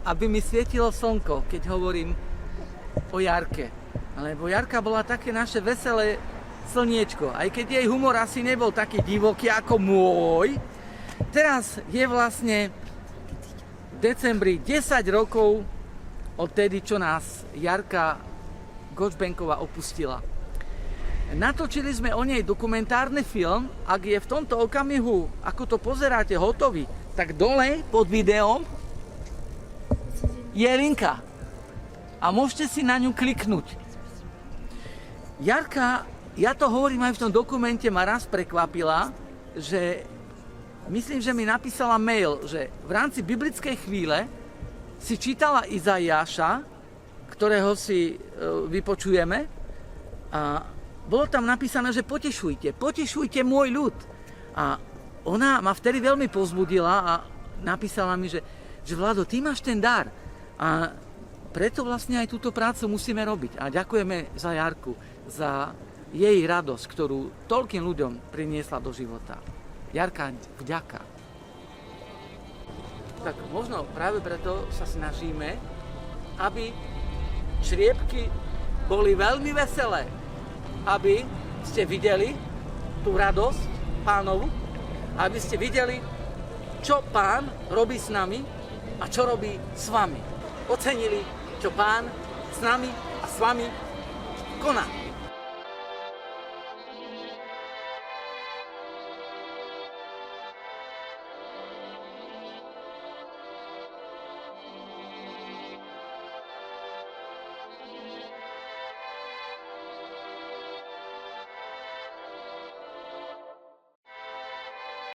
aby mi svietilo slnko, keď hovorím o Jarke. Lebo Jarka bola také naše veselé slniečko. Aj keď jej humor asi nebol taký divoký ako môj, teraz je vlastne v decembri 10 rokov odtedy, čo nás Jarka Gočbenková opustila. Natočili sme o nej dokumentárny film. Ak je v tomto okamihu, ako to pozeráte, hotový, tak dole pod videom je linka a môžete si na ňu kliknúť. Jarka, ja to hovorím aj v tom dokumente, ma raz prekvapila, že myslím, že mi napísala mail, že v rámci biblickej chvíle si čítala Izaiáša, ktorého si vypočujeme, a bolo tam napísané, že potešujte môj ľud. A ona ma vtedy veľmi povzbudila a napísala mi, že Vlado, ty máš ten dar. A preto vlastne aj túto prácu musíme robiť. A ďakujeme za Jarku, za jej radosť, ktorú toľkým ľuďom priniesla do života. Jarka, vďaka. Tak možno práve preto sa snažíme, aby čriepky boli veľmi veselé. Aby ste videli tú radosť Pánovu, aby ste videli, čo Pán robí s nami a čo robí s vami. Ocenili, čo Pán s nami a s vami koná.